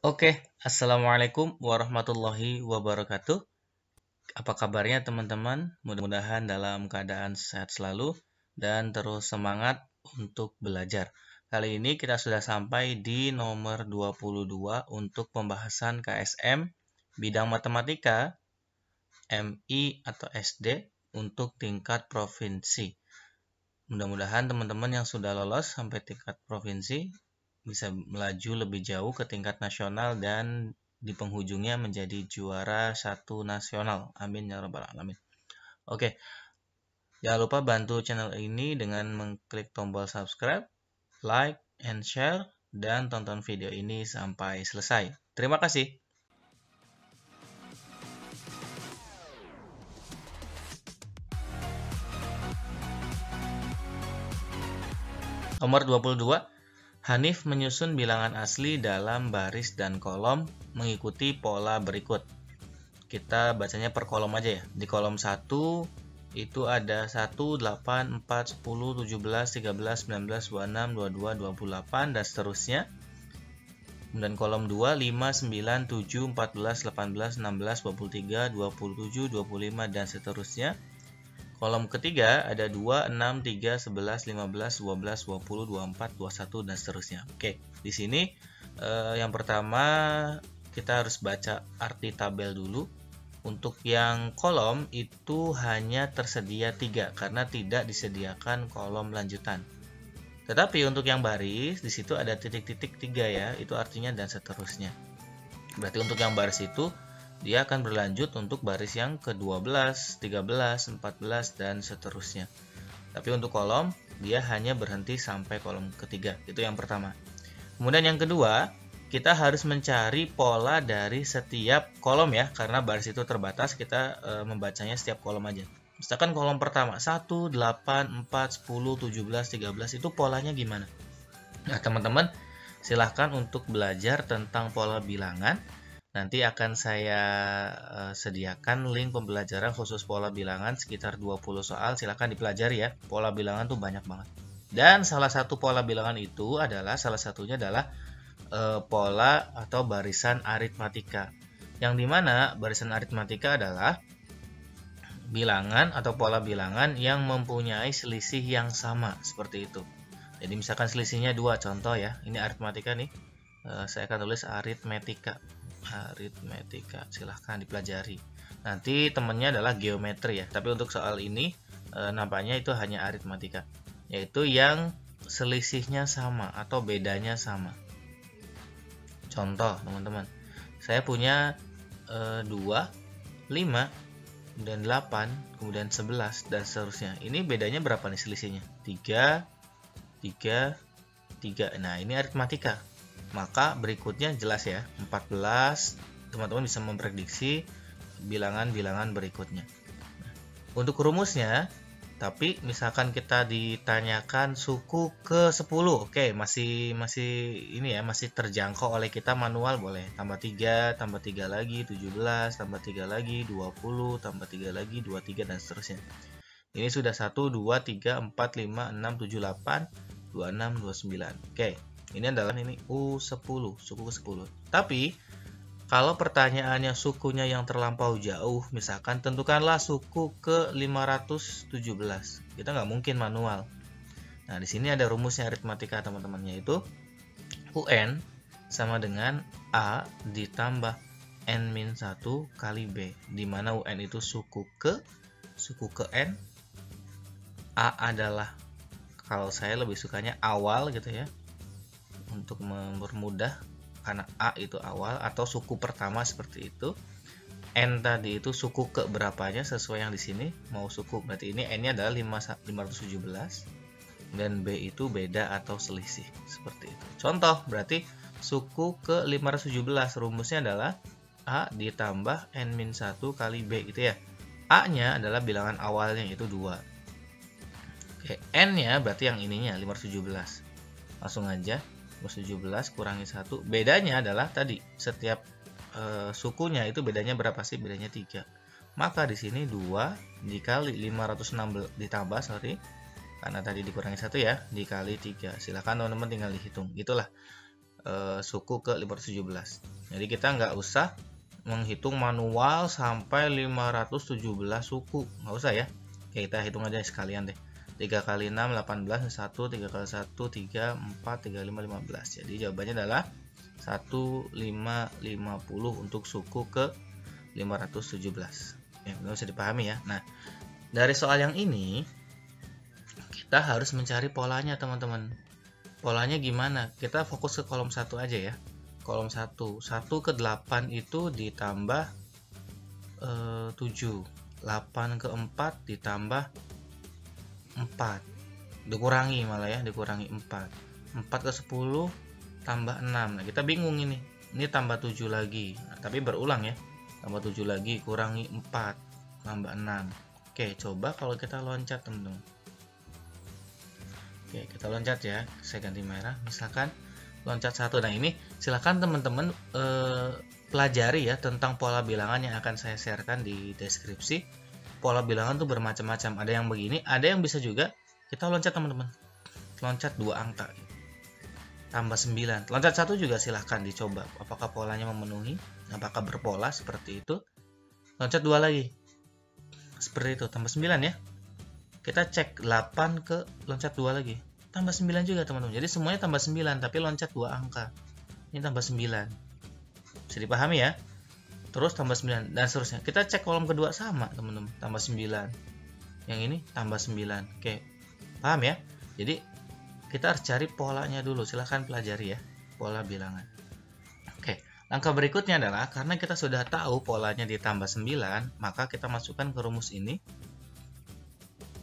Oke, Assalamualaikum warahmatullahi wabarakatuh. Apa kabarnya teman-teman? Mudah-mudahan dalam keadaan sehat selalu dan terus semangat untuk belajar. Kali ini kita sudah sampai di nomor 22 untuk pembahasan KSM bidang matematika MI atau SD untuk tingkat provinsi. Mudah-mudahan teman-teman yang sudah lolos sampai tingkat provinsi bisa melaju lebih jauh ke tingkat nasional dan di penghujungnya menjadi juara satu nasional. Amin ya rabbal alamin. Oke, jangan lupa bantu channel ini dengan mengklik tombol subscribe, like, and share, dan tonton video ini sampai selesai. Terima kasih. Nomor 22. Hanif menyusun bilangan asli dalam baris dan kolom mengikuti pola berikut. Kita bacanya per kolom aja ya. Di kolom 1 itu ada 1, 8, 4, 10, 17, 13, 19, 26, 22, 28 dan seterusnya. Kemudian kolom 2, 5, 9, 7, 14, 18, 16, 23, 27, 25 dan seterusnya. Kolom ketiga ada 2, 6, 3, 11, 15, 12, 20, 24, 21 dan seterusnya. Oke, di sini yang pertama kita harus baca arti tabel dulu. Untuk yang kolom itu hanya tersedia 3 karena tidak disediakan kolom lanjutan. Tetapi untuk yang baris di situ ada titik-titik 3 ya, itu artinya dan seterusnya. Berarti untuk yang baris itu dia akan berlanjut untuk baris yang ke-12, 13, 14 dan seterusnya. Tapi untuk kolom dia hanya berhenti sampai kolom ketiga. Itu yang pertama. Kemudian yang kedua, kita harus mencari pola dari setiap kolom ya, karena baris itu terbatas, kita membacanya setiap kolom aja. Misalkan kolom pertama 1, 8, 4, 10, 17, 13 itu polanya gimana? Nah teman-teman silahkan untuk belajar tentang pola bilangan. Nanti akan saya sediakan link pembelajaran khusus pola bilangan sekitar 20 soal, silahkan dipelajari ya. Pola bilangan tuh banyak banget. Dan salah satu pola bilangan itu adalah, salah satunya adalah pola atau barisan aritmatika, yang dimana barisan aritmatika adalah bilangan atau pola bilangan yang mempunyai selisih yang sama seperti itu. Jadi misalkan selisihnya 2, contoh ya, ini aritmatika nih, saya akan tulis aritmetika, silahkan dipelajari. Nanti temennya adalah geometri ya, tapi untuk soal ini nampaknya itu hanya aritmatika, yaitu yang selisihnya sama atau bedanya sama. Contoh teman-teman, saya punya 2, 5, kemudian 8, kemudian 11 dan seterusnya. Ini bedanya berapa nih selisihnya? 3, 3, 3. Nah ini aritmatika. Maka berikutnya jelas ya, 14. Teman-teman bisa memprediksi bilangan-bilangan berikutnya. Untuk rumusnya, tapi misalkan kita ditanyakan suku ke 10, oke, masih ini ya, masih terjangkau oleh kita manual, boleh tambah 3, tambah 3 lagi 17, tambah 3 lagi 20, tambah 3 lagi 23 dan seterusnya. Ini sudah 1, 2, 3, 4, 5, 6, 7, 8, 26, 29. Oke, ini adalah U10, suku ke 10. Tapi kalau pertanyaannya sukunya yang terlampau jauh, misalkan tentukanlah suku ke 517. Kita nggak mungkin manual. Nah, di sini ada rumusnya aritmatika teman-teman, yaitu UN sama dengan A ditambah N-1 kali B, di mana UN itu suku ke N, A adalah, kalau saya lebih sukanya awal gitu ya, untuk mempermudah, karena A itu awal atau suku pertama seperti itu. N tadi itu suku ke berapanya sesuai yang di sini, mau suku berarti ini N-nya adalah 517 dan B itu beda atau selisih seperti itu. Contoh berarti suku ke 517 rumusnya adalah A ditambah N-1 kali B gitu ya. A-nya adalah bilangan awalnya itu 2. Oke, N-nya berarti yang ininya 517. Langsung aja 17 kurangi 1. Bedanya adalah tadi setiap sukunya itu bedanya berapa sih? Bedanya 3. Maka di sini 2 dikali 516 ditambah, karena tadi dikurangi 1 ya, dikali 3. Silahkan teman-teman tinggal dihitung. Itulah suku ke 517. Jadi kita nggak usah menghitung manual sampai 517 suku, nggak usah ya. Oke, kita hitung aja sekalian deh. 3 kali 6 18, 1 3 kali 1 3 4 3 5 15. Jadi jawabannya adalah 1550 untuk suku ke 517. Ya, bisa dipahami ya. Nah, dari soal yang ini kita harus mencari polanya, teman-teman. Polanya gimana? Kita fokus ke kolom 1 aja ya. Kolom 1 ke 8 itu ditambah 7, 8 ke 4 ditambah 4, dikurangi malah ya, dikurangi 4 ke 10 tambah 6. Nah, kita bingung ini tambah 7 lagi. Nah, tapi berulang ya, tambah 7 lagi, kurangi 4 tambah 6. Oke, coba kalau kita loncat, teman-teman. Oke, kita loncat ya, saya ganti merah, misalkan loncat 1. Nah, ini silahkan teman-teman pelajari ya tentang pola bilangan yang akan saya sharekan di deskripsi. Pola bilangan tuh bermacam-macam, ada yang begini, ada yang bisa juga kita loncat, teman-teman. Loncat 2 angka tambah 9. Loncat 1 juga silahkan dicoba apakah polanya memenuhi, apakah berpola seperti itu. Loncat 2 lagi seperti itu, tambah 9 ya. Kita cek 8 ke loncat 2 lagi, tambah 9 juga, teman-teman. Jadi semuanya tambah 9 tapi loncat 2 angka. Ini tambah 9. Bisa dipahami ya? Terus tambah 9 dan seterusnya. Kita cek kolom kedua sama, teman-teman, tambah 9. Yang ini tambah 9. Oke. Paham ya? Jadi kita harus cari polanya dulu. Silahkan pelajari ya pola bilangan. Oke. Langkah berikutnya adalah karena kita sudah tahu polanya ditambah 9, maka kita masukkan ke rumus ini.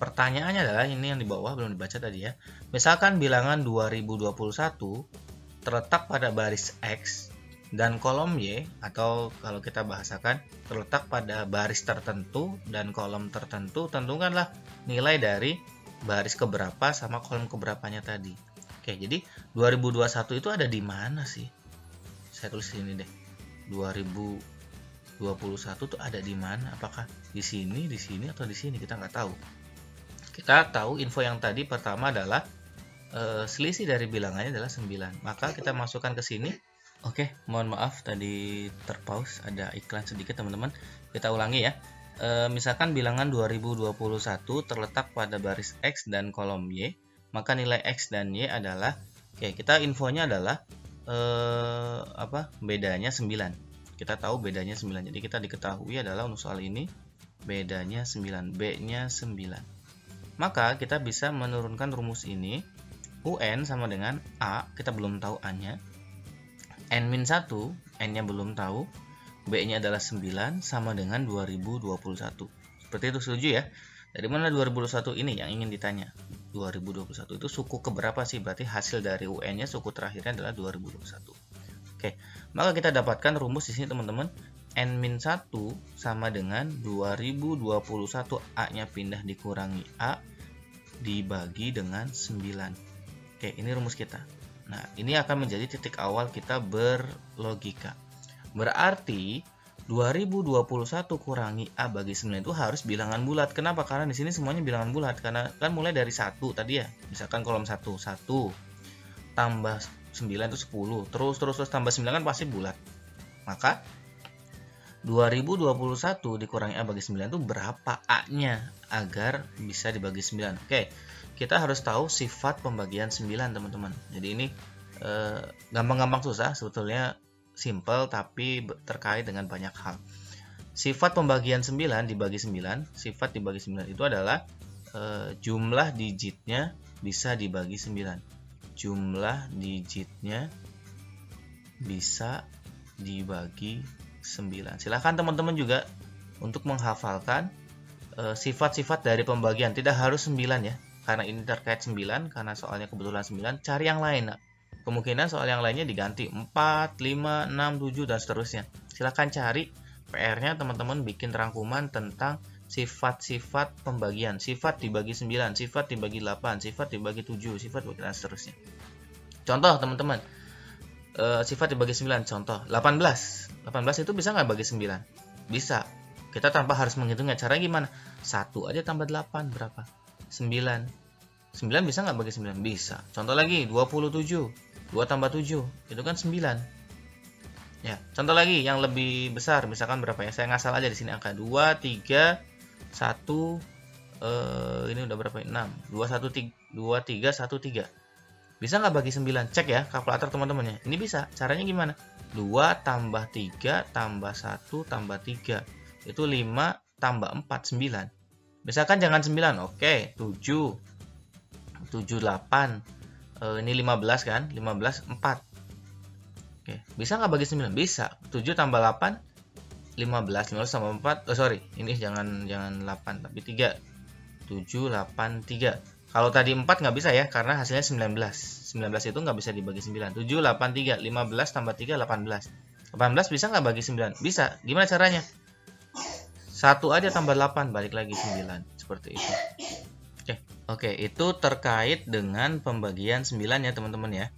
Pertanyaannya adalah ini yang di bawah belum dibaca tadi ya. Misalkan bilangan 2021 terletak pada baris X dan kolom Y, atau kalau kita bahasakan terletak pada baris tertentu dan kolom tertentu. Tentukanlah nilai dari baris keberapa sama kolom keberapanya tadi. Oke, jadi 2021 itu ada di mana sih? Saya tulis sini deh. 2021 itu ada di mana? Apakah di sini, atau di sini? Kita nggak tahu. Kita tahu info yang tadi pertama adalah selisih dari bilangannya adalah 9. Maka kita masukkan ke sini. Oke, mohon maaf tadi terpause, ada iklan sedikit, teman-teman. Kita ulangi ya. Misalkan bilangan 2021 terletak pada baris X dan kolom Y, maka nilai X dan Y adalah, oke, kita infonya adalah bedanya 9. Kita tahu bedanya 9. Jadi kita diketahui adalah untuk soal ini bedanya 9, B-nya 9. Maka kita bisa menurunkan rumus ini. UN sama dengan A, kita belum tahu A-nya. N-1, N-nya belum tahu. B-nya adalah 9 sama dengan 2021. Seperti itu, setuju ya? Dari mana 2021 ini yang ingin ditanya? 2021 itu suku keberapa sih? Berarti hasil dari UN-nya suku terakhirnya adalah 2021. Oke, maka kita dapatkan rumus di sini, teman-teman. N-1 sama dengan 2021, A-nya pindah dikurangi A dibagi dengan 9. Oke, ini rumus kita. Nah, ini akan menjadi titik awal kita berlogika. Berarti 2021 kurangi A bagi 9 itu harus bilangan bulat. Kenapa? Karena di sini semuanya bilangan bulat. Karena kan mulai dari 1 tadi ya. Misalkan kolom 1 tambah 9 itu 10. Terus tambah 9 kan pasti bulat. Maka 2021 dikurangi A bagi 9 itu berapa A-nya agar bisa dibagi 9. Oke, kita harus tahu sifat pembagian 9, teman-teman. Jadi ini gampang-gampang susah, sebetulnya simple tapi terkait dengan banyak hal. Sifat pembagian 9 dibagi 9, sifat dibagi 9 itu adalah jumlah digitnya bisa dibagi 9. Jumlah digitnya bisa dibagi 9. Silahkan teman-teman juga untuk menghafalkan sifat-sifat dari pembagian. Tidak harus 9 ya, karena ini terkait 9, karena soalnya kebetulan 9. Cari yang lain. Nah, kemungkinan soal yang lainnya diganti 4, 5, 6, 7 dan seterusnya. Silahkan cari PR-nya, teman-teman bikin rangkuman tentang sifat-sifat pembagian. Sifat dibagi 9, sifat dibagi 8, sifat dibagi 7, sifat dibagi dan seterusnya. Contoh, teman-teman. Sifat dibagi 9, contoh 18 itu bisa nggak bagi 9? Bisa. Kita tanpa harus menghitungnya. Caranya gimana? 1 aja tambah 8 berapa? 9. 9 bisa nggak bagi 9? Bisa. Contoh lagi 27. 2 tambah 7 itu kan 9. Ya, contoh lagi yang lebih besar, misalkan berapa ya? Saya ngasal aja di sini angka 2 3 1 ini udah berapa? 6. 2 1 3 2 3 1 3. Bisa nggak bagi 9? Cek ya kalkulator teman-teman ya. Ini bisa. Caranya gimana? 2 tambah 3 tambah 1 tambah 3. Itu 5 tambah 4 9. Misalkan jangan 9. Oke, 7 7 8. Ini 15 kan? 15 4. Oke, bisa nggak bagi 9? Bisa. 7 tambah 8 15. 15 tambah 4. Oh sorry, ini jangan 8 tapi 3. 7 8 3. Kalau tadi 4 nggak bisa ya, karena hasilnya 19. 19 itu nggak bisa dibagi 9. 7 8 3. 15 tambah 3 18. 18 bisa nggak bagi 9? Bisa. Gimana caranya? 1 aja tambah 8, balik lagi 9. Seperti itu. Oke, itu terkait dengan pembagian 9 ya teman-teman ya.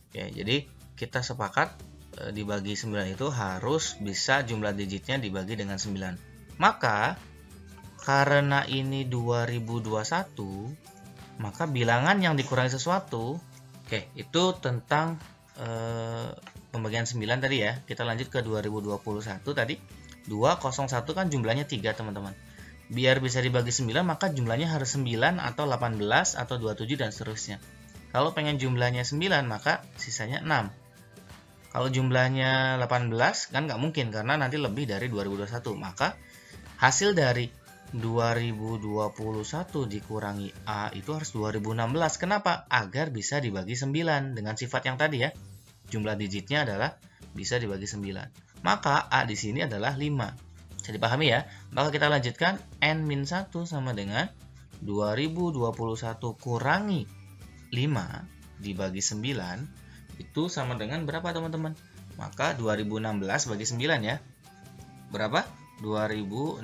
Oke, jadi kita sepakat dibagi 9 itu harus bisa jumlah digitnya dibagi dengan 9. Maka karena ini 2021, maka bilangan yang dikurangi sesuatu, oke, itu tentang pembagian 9 tadi ya. Kita lanjut ke 2021 tadi. 201 kan jumlahnya 3 teman-teman. Biar bisa dibagi 9 maka jumlahnya harus 9 atau 18 atau 27 dan seterusnya. Kalau pengen jumlahnya 9 maka sisanya 6. Kalau jumlahnya 18 kan nggak mungkin karena nanti lebih dari 2021. Maka hasil dari 2021 dikurangi A itu harus 2016. Kenapa? Agar bisa dibagi 9 dengan sifat yang tadi ya. Jumlah digitnya adalah bisa dibagi 9. Maka A di sini adalah 5. Bisa dipahami ya. Maka kita lanjutkan, N-1 sama dengan 2021 kurangi 5 dibagi 9 itu sama dengan berapa teman-teman? Maka 2016 bagi 9 ya. Berapa? 2016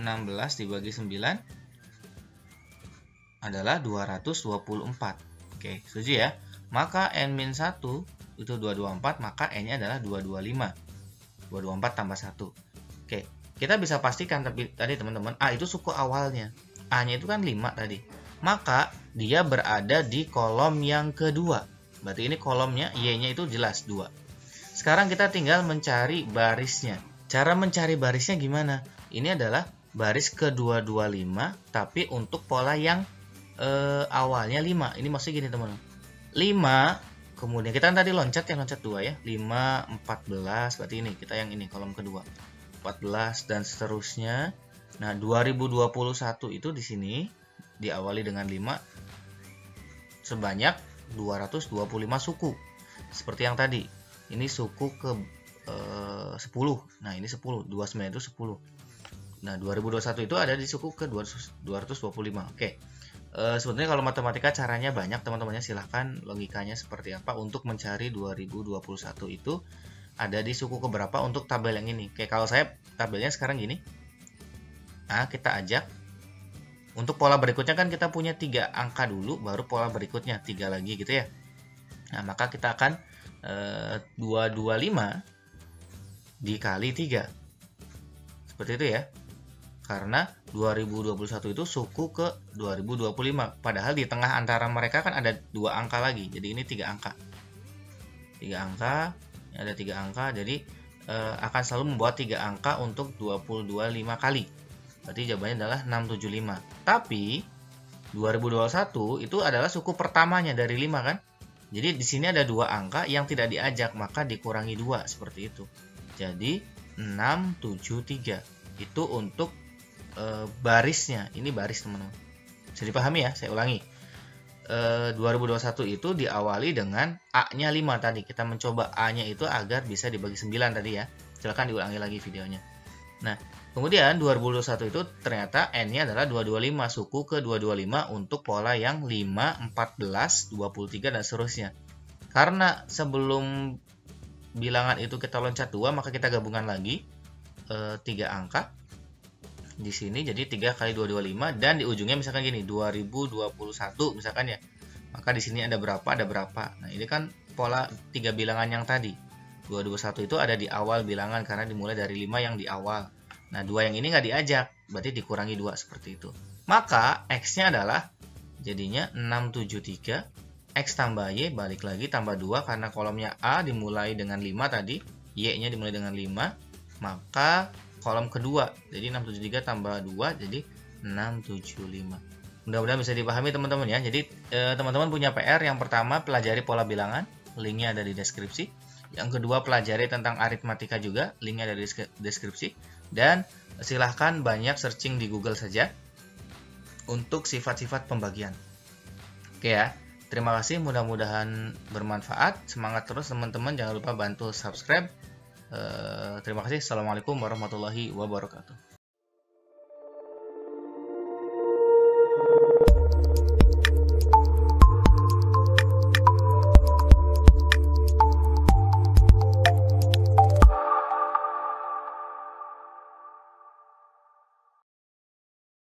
dibagi 9 adalah 224. Oke, setuju ya? Maka N-1 itu 224, maka N-nya adalah 225. 224 tambah 1. Oke. Kita bisa pastikan tapi tadi teman-teman A itu suku awalnya. A-nya itu kan 5 tadi. Maka dia berada di kolom yang kedua. Berarti ini kolomnya Y-nya itu jelas 2. Sekarang kita tinggal mencari barisnya. Cara mencari barisnya gimana? Ini adalah baris ke-225 tapi untuk pola yang awalnya 5. Ini maksudnya gini teman-teman. 5 kemudian kita tadi loncat 2 ya. 5 14 berarti ini kita yang ini kolom kedua. 14 dan seterusnya. Nah, 2021 itu di sini diawali dengan 5 sebanyak 225 suku. Seperti yang tadi. Ini suku ke 10. Nah, ini 10. 29 itu 10. Nah, 2021 itu ada di suku ke 225. Oke. Sebenarnya kalau matematika caranya banyak teman-temannya, silahkan logikanya seperti apa untuk mencari 2021 itu ada di suku keberapa untuk tabel yang ini. Kayak kalau saya tabelnya sekarang gini. Nah, kita ajak. Untuk pola berikutnya kan kita punya 3 angka dulu, baru pola berikutnya 3 lagi gitu ya. Nah, maka kita akan 225 dikali 3. Seperti itu ya. Karena 2021 itu suku ke 2025. Padahal di tengah antara mereka kan ada 2 angka lagi. Jadi ini 3 angka. 3 angka. Ada 3 angka, jadi akan selalu membawa 3 angka untuk 225 kali. Berarti jawabannya adalah 675. Tapi 2021 itu adalah suku pertamanya dari 5 kan? Jadi di sini ada 2 angka yang tidak diajak, maka dikurangi 2 seperti itu. Jadi 673. Itu untuk barisnya. Ini baris teman-teman. Bisa dipahami ya? Saya ulangi. 2021 itu diawali dengan A-nya 5 tadi. Kita mencoba A-nya itu agar bisa dibagi 9 tadi ya. Silahkan diulangi lagi videonya. Nah, kemudian 2021 itu ternyata N-nya adalah 225, suku ke 225 untuk pola yang 5, 14, 23 dan seterusnya. Karena sebelum bilangan itu kita loncat 2, maka kita gabungkan lagi 3 angka di sini, jadi 3 kali 225 dan di ujungnya misalkan gini 2021 misalkan ya, maka di sini ada berapa. Nah, ini kan pola 3 bilangan yang tadi. 221 itu ada di awal bilangan karena dimulai dari 5 yang di awal. Nah, 2 yang ini nggak diajak, berarti dikurangi 2 seperti itu. Maka X-nya adalah jadinya 673 X tambah Y, balik lagi tambah 2, karena kolomnya A dimulai dengan 5 tadi, Y-nya dimulai dengan 5, maka kolom kedua, jadi 673 tambah 2, jadi 675. Mudah-mudahan bisa dipahami teman-teman ya. Jadi teman-teman punya PR, yang pertama pelajari pola bilangan, linknya ada di deskripsi. Yang kedua pelajari tentang aritmatika juga, linknya ada di deskripsi. Dan silahkan banyak searching di Google saja untuk sifat-sifat pembagian. Oke ya, terima kasih, mudah-mudahan bermanfaat. Semangat terus teman-teman, jangan lupa bantu subscribe. Terima kasih. Assalamualaikum warahmatullahi wabarakatuh.